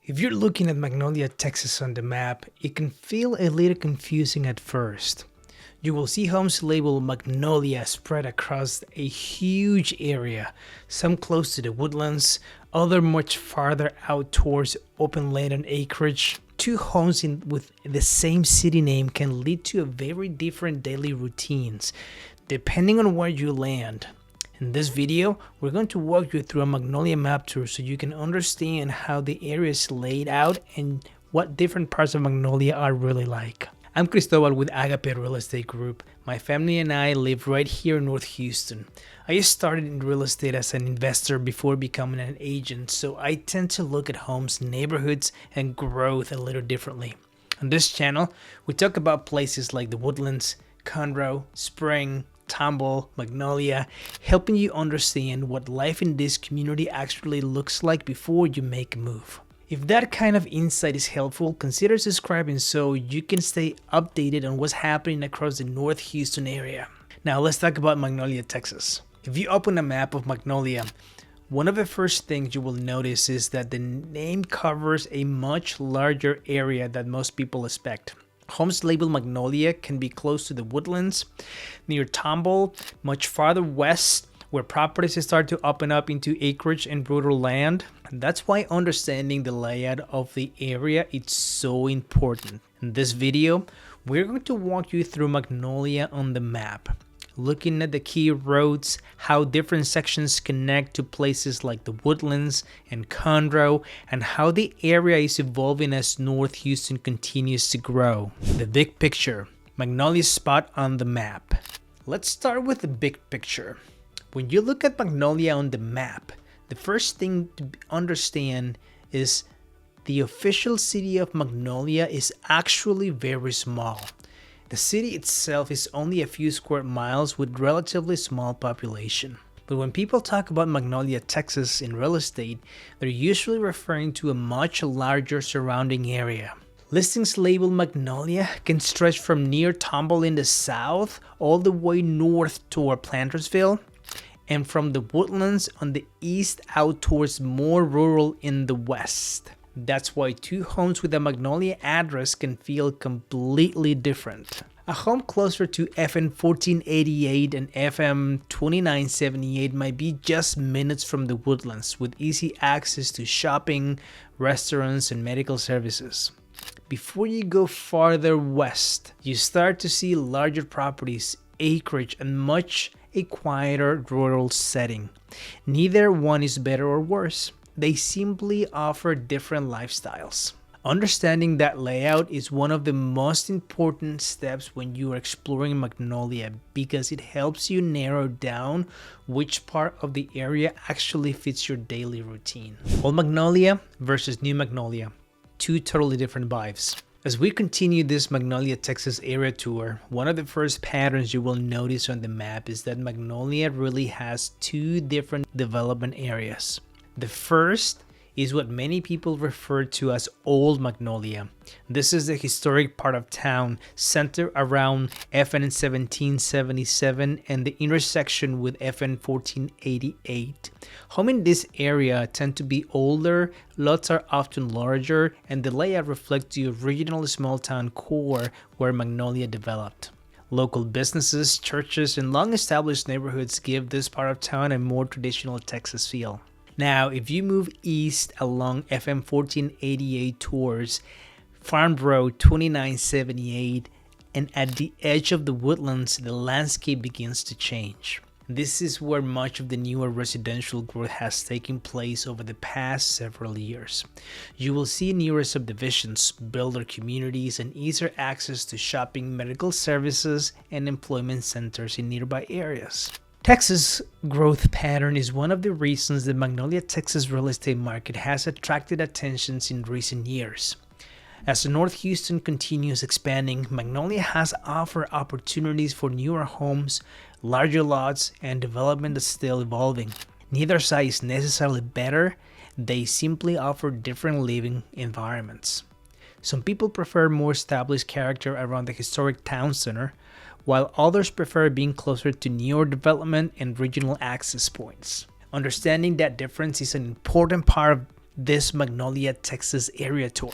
If you're looking at Magnolia, Texas on the map, it can feel a little confusing at first. You will see homes labeled Magnolia spread across a huge area, some close to the Woodlands, other much farther out towards open land and acreage. Two homes with the same city name can lead to very different daily routines, depending on where you land. In this video, we're going to walk you through a Magnolia map tour so you can understand how the area is laid out and what different parts of Magnolia are really like. I'm Cristobal with Agape Real Estate Group. My family and I live right here in North Houston. I started in real estate as an investor before becoming an agent, so I tend to look at homes, neighborhoods, and growth a little differently. On this channel, we talk about places like the Woodlands, Conroe, Spring, Tomball, Magnolia, helping you understand what life in this community actually looks like before you make a move. If that kind of insight is helpful, consider subscribing so you can stay updated on what's happening across the North Houston area. Now let's talk about Magnolia, Texas. If you open a map of Magnolia, one of the first things you will notice is that the name covers a much larger area than most people expect. Homes labeled Magnolia can be close to the Woodlands, near Tomball, much farther west, where properties start to open up into acreage and rural land. And that's why understanding the layout of the area is so important. In this video, we're going to walk you through Magnolia on the map, looking at the key roads, how different sections connect to places like the Woodlands and Conroe, and how the area is evolving as North Houston continues to grow. The big picture, Magnolia's spot on the map. Let's start with the big picture. When you look at Magnolia on the map, the first thing to understand is the official city of Magnolia is actually very small. The city itself is only a few square miles with relatively small population. But when people talk about Magnolia, Texas in real estate, they're usually referring to a much larger surrounding area. Listings labeled Magnolia can stretch from near Tomball in the south all the way north toward Plantersville, and from the Woodlands on the east out towards more rural in the west. That's why two homes with a Magnolia address can feel completely different. A home closer to FM 1488 and FM 2978 might be just minutes from the Woodlands with easy access to shopping, restaurants, and medical services. Before you go farther west, you start to see larger properties, acreage, and much a quieter rural setting. Neither one is better or worse. They simply offer different lifestyles. Understanding that layout is one of the most important steps when you are exploring Magnolia because it helps you narrow down which part of the area actually fits your daily routine. Old Magnolia versus New Magnolia. Two totally different vibes. As we continue this Magnolia, Texas area tour, one of the first patterns you will notice on the map is that Magnolia really has two different development areas. The first is what many people refer to as Old Magnolia. This is the historic part of town centered around FN 1777 and the intersection with FN 1488. Homes in this area tend to be older, lots are often larger, and the layout reflects the original small town core where Magnolia developed. Local businesses, churches, and long-established neighborhoods give this part of town a more traditional Texas feel. Now, if you move east along FM 1488 towards Farm Road 2978 and at the edge of the Woodlands, the landscape begins to change. This is where much of the newer residential growth has taken place over the past several years. You will see newer subdivisions, builder communities, and easier access to shopping, medical services, and employment centers in nearby areas. Texas growth pattern is one of the reasons the Magnolia, Texas real estate market has attracted attention in recent years. As North Houston continues expanding, Magnolia has offered opportunities for newer homes, larger lots, and development that's still evolving. Neither side is necessarily better, they simply offer different living environments. Some people prefer more established character around the historic town center, while others prefer being closer to newer development and regional access points. Understanding that difference is an important part of this Magnolia, Texas area tour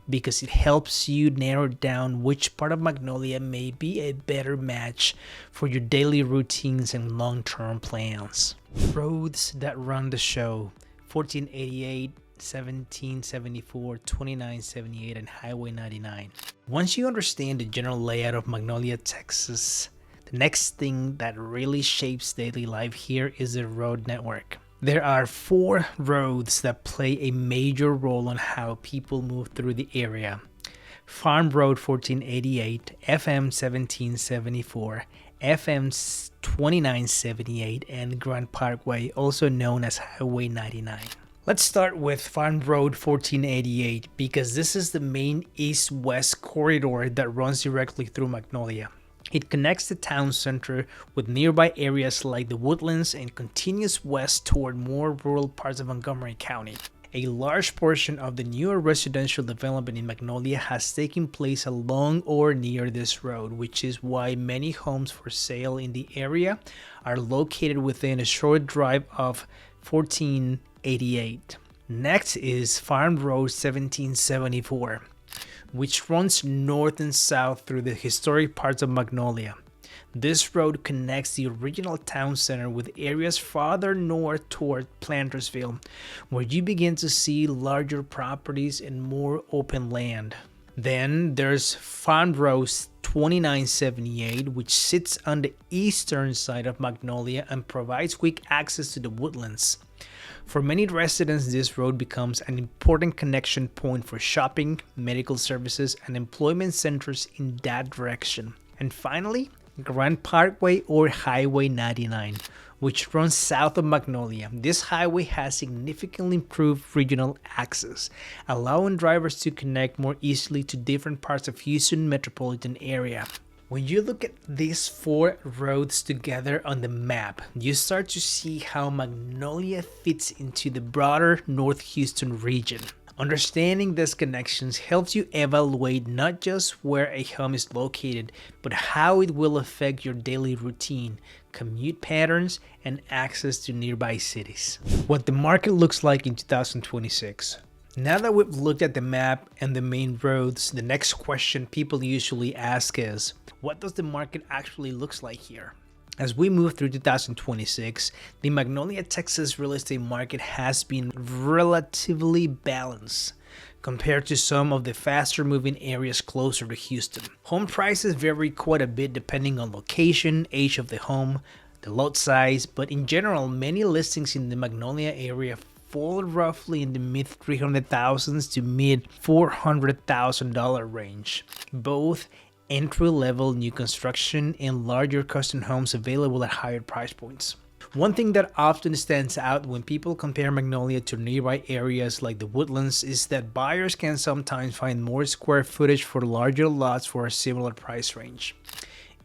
because it helps you narrow down which part of Magnolia may be a better match for your daily routines and long-term plans. Roads that run the show: 1488, 1774, 2978, and Highway 99. Once you understand the general layout of Magnolia, Texas, the next thing that really shapes daily life here is the road network. There are 4 roads that play a major role on how people move through the area: Farm Road 1488, FM 1774, FM 2978, and Grand Parkway, also known as Highway 99. Let's start with Farm Road 1488 because this is the main east-west corridor that runs directly through Magnolia. It connects the town center with nearby areas like the Woodlands and continues west toward more rural parts of Montgomery County. A large portion of the newer residential development in Magnolia has taken place along or near this road, which is why many homes for sale in the area are located within a short drive of 1488. Next is Farm Road 1774, which runs north and south through the historic parts of Magnolia. This road connects the original town center with areas farther north toward Plantersville, where you begin to see larger properties and more open land. Then there's Farm Road 2978, which sits on the eastern side of Magnolia and provides quick access to the Woodlands. For many residents, this road becomes an important connection point for shopping, medical services, and employment centers in that direction. And finally, Grand Parkway or Highway 99, which runs south of Magnolia. This highway has significantly improved regional access, allowing drivers to connect more easily to different parts of Houston metropolitan area. When you look at these 4 roads together on the map, you start to see how Magnolia fits into the broader North Houston region. Understanding these connections helps you evaluate not just where a home is located, but how it will affect your daily routine, commute patterns, and access to nearby cities. What the market looks like in 2026. Now that we've looked at the map and the main roads, the next question people usually ask is, what does the market actually looks like here? As we move through 2026, the Magnolia, Texas real estate market has been relatively balanced compared to some of the faster moving areas closer to Houston. Home prices vary quite a bit depending on location, age of the home, the lot size, but in general, many listings in the Magnolia area fall roughly in the mid $300,000s to mid $400,000 range. Both entry-level new construction and larger custom homes available at higher price points. One thing that often stands out when people compare Magnolia to nearby areas like the Woodlands is that buyers can sometimes find more square footage for larger lots for a similar price range.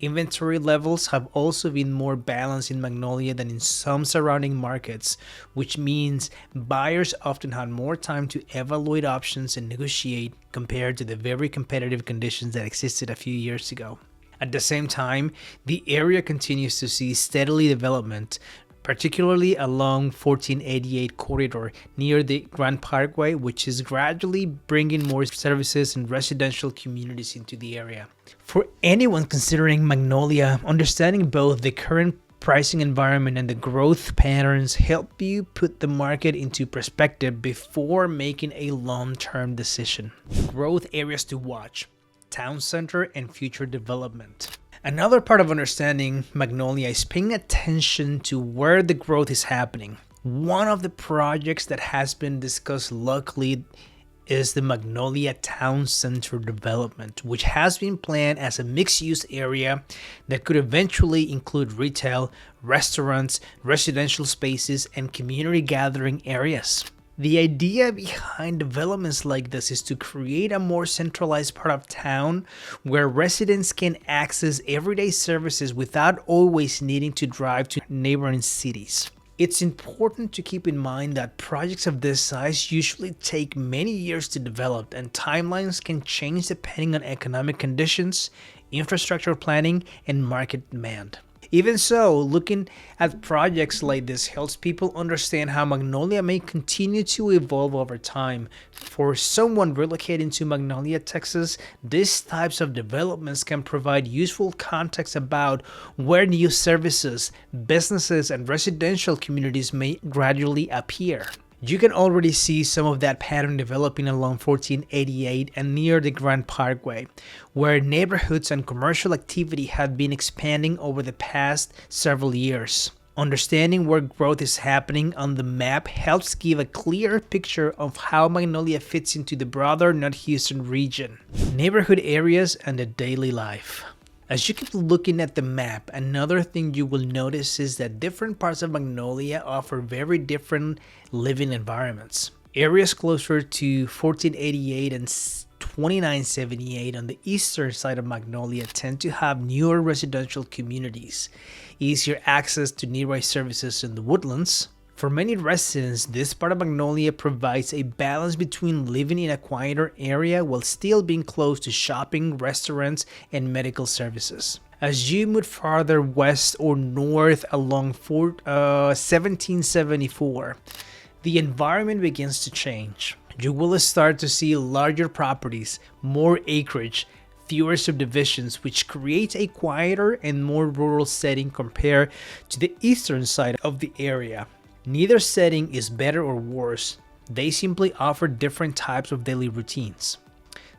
Inventory levels have also been more balanced in Magnolia than in some surrounding markets, which means buyers often had more time to evaluate options and negotiate compared to the very competitive conditions that existed a few years ago. At the same time, the area continues to see steady development, particularly along 1488 corridor near the Grand Parkway, which is gradually bringing more services and residential communities into the area. For anyone considering Magnolia, understanding both the current pricing environment and the growth patterns help you put the market into perspective before making a long-term decision. Growth areas to watch: town center and future development. Another part of understanding Magnolia is paying attention to where the growth is happening. One of the projects that has been discussed locally is the Magnolia Town Center development, which has been planned as a mixed-use area that could eventually include retail, restaurants, residential spaces, and community gathering areas. The idea behind developments like this is to create a more centralized part of town where residents can access everyday services without always needing to drive to neighboring cities. It's important to keep in mind that projects of this size usually take many years to develop, and timelines can change depending on economic conditions, infrastructure planning, and market demand. Even so, looking at projects like this helps people understand how Magnolia may continue to evolve over time. For someone relocating to Magnolia, Texas, these types of developments can provide useful context about where new services, businesses, and residential communities may gradually appear. You can already see some of that pattern developing along 1488 and near the Grand Parkway, where neighborhoods and commercial activity have been expanding over the past several years. Understanding where growth is happening on the map helps give a clear picture of how Magnolia fits into the broader North Houston region, neighborhood areas, and the daily life. As you keep looking at the map, another thing you will notice is that different parts of Magnolia offer very different living environments. Areas closer to 1488 and 2978 on the eastern side of Magnolia tend to have newer residential communities, easier access to nearby services in the Woodlands. For many residents, this part of Magnolia provides a balance between living in a quieter area while still being close to shopping, restaurants, and medical services. As you move farther west or north along 1774, the environment begins to change. You will start to see larger properties, more acreage, fewer subdivisions, which creates a quieter and more rural setting compared to the eastern side of the area. Neither setting is better or worse, they simply offer different types of daily routines.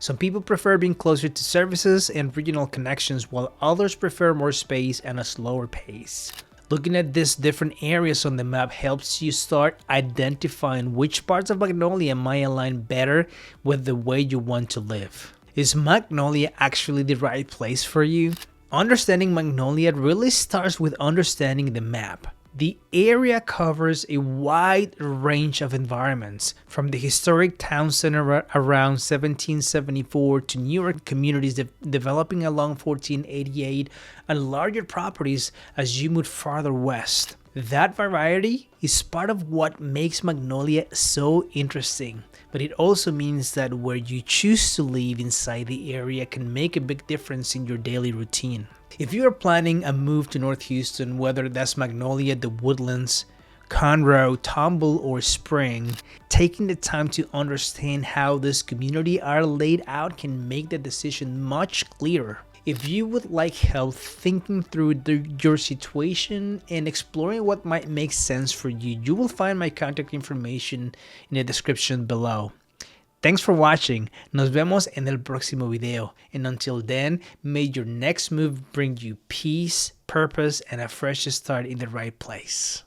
Some people prefer being closer to services and regional connections, while others prefer more space and a slower pace. Looking at these different areas on the map helps you start identifying which parts of Magnolia might align better with the way you want to live. Is Magnolia actually the right place for you? Understanding Magnolia really starts with understanding the map. The area covers a wide range of environments, from the historic town center around 1774 to newer communities developing along 1488 and larger properties as you move farther west. That variety is part of what makes Magnolia so interesting, but it also means that where you choose to live inside the area can make a big difference in your daily routine. If you are planning a move to North Houston, whether that's Magnolia, the Woodlands, Conroe, Tomball, or Spring, taking the time to understand how this community are laid out can make the decision much clearer. If you would like help thinking through your situation and exploring what might make sense for you, you will find my contact information in the description below. Thanks for watching. Nos vemos en el próximo video. And until then, may your next move bring you peace, purpose, and a fresh start in the right place.